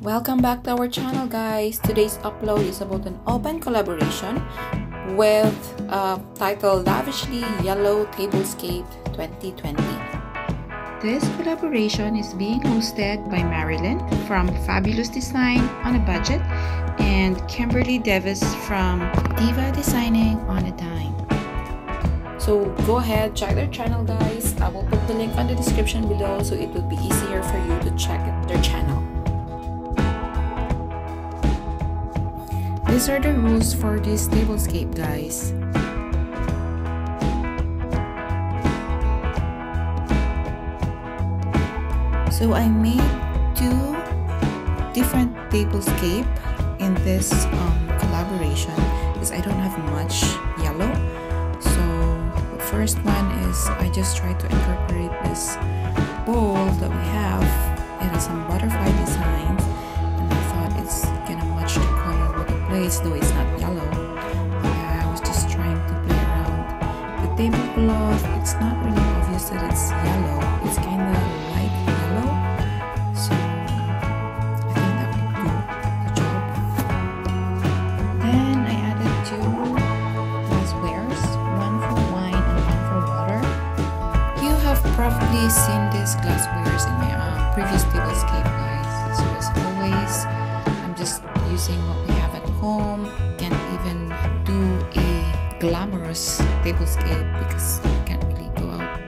Welcome back to our channel, guys. Today's upload is about an open collaboration with titled Lavishly Yellow Tablescape 2020. This collaboration is being hosted by Marilyn from Fabulous Design on a Budget and Kimberly Davis from Diva Designing on a Dime. So go ahead, check their channel, guys. I will put the link on the description below so it will be easier for you to check their channel. These are the rules for this tablescape, guys. So I made two different tablescape in this collaboration because I don't have much yellow. So the first one is I just try to incorporate this bowl that we have. It has some butterfly designs, and I thought it's gonna match the color with the plates, though it's not yellow. I was just trying to play around. The tablecloth, it's not really obvious that it's yellow. It's kind of light yellow, so I think that would do the job. Then I added two glasswares, one for wine and one for water. You have probably seen these glasswares in my previous tablescape, guys. So as always, I'm just using what we have at home. Can't even do a glamorous tablescape because I can't really go out.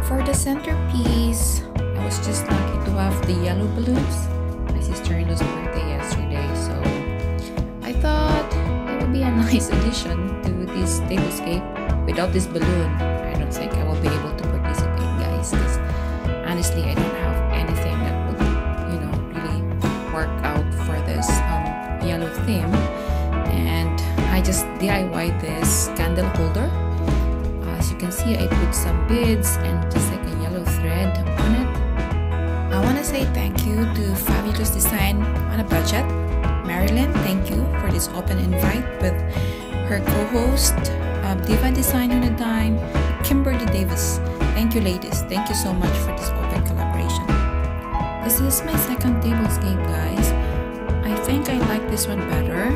For the centerpiece, I was just lucky to have the yellow balloons. My sister-in-law's birthday yesterday, so I thought it would be a nice addition to this tablescape. Without this balloon, I don't think I will be able to participate, guys, because honestly, I don't have anything that would, really work out for this yellow theme. And I just DIY'd this candle holder. As you can see, I put some beads and just like a yellow thread on it. I want to say thank you to Fabulous Design on a Budget. Marilyn, thank you for this open invite with her co-host, Diva Design on a Dime, Kimberly Davis. Thank you, ladies. Thank you so much for this open collaboration. This is my second tablescape, guys. I think I like this one better.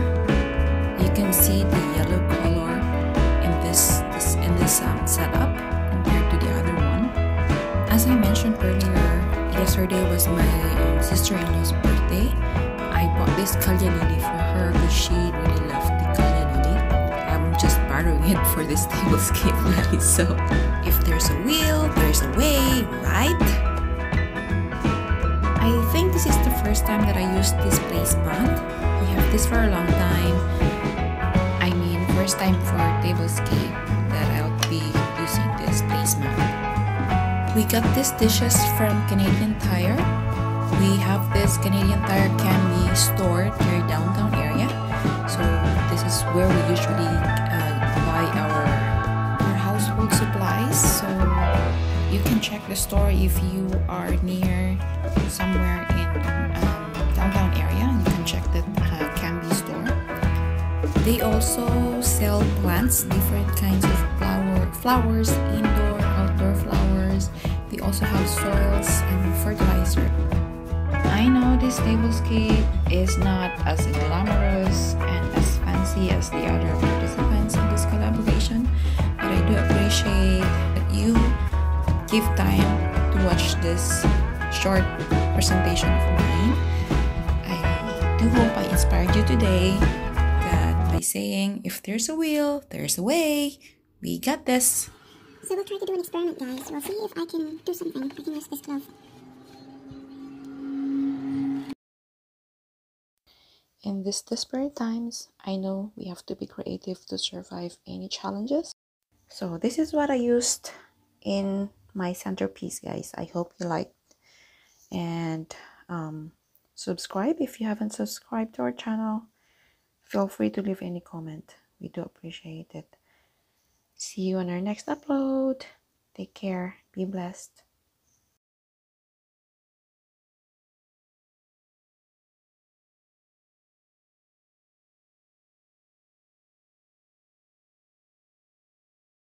You can see the yellow color in this setup compared to the other one. As I mentioned earlier, yesterday was my sister-in-law's birthday. I bought this Kalya lily for her because she really loved the Kalya lily. I'm just borrowing it for this tablescape, guys. So if there's a will, there's a way, right? I think this is the first time that I used this placement. We have this for a long time. I mean, first time for tablescape that I'll be using this placement. We got these dishes from Canadian Tire. We have this Canadian Tire can be stored near downtown area. So this is where we usually buy our household supplies. So you can check the store if you are near somewhere in downtown area. You can check the Canby store. They also sell plants, different kinds of flowers, indoor, outdoor flowers. They also have soils and fertilizer. I know this tablescape is not as glamorous and as fancy as the other participants in this collaboration, but I do appreciate that you give time to watch this short presentation of mine. I do hope I inspired you today that by saying, if there's a will, there's a way. We got this. So we'll try to do an experiment, guys. We'll see if I can do something. I can use this glove. In these desperate times, I know we have to be creative to survive any challenges. So this is what I used in my centerpiece, guys. I hope you liked. And subscribe if you haven't subscribed to our channel. Feel free to leave any comment. We do appreciate it. See you on our next upload. Take care. Be blessed.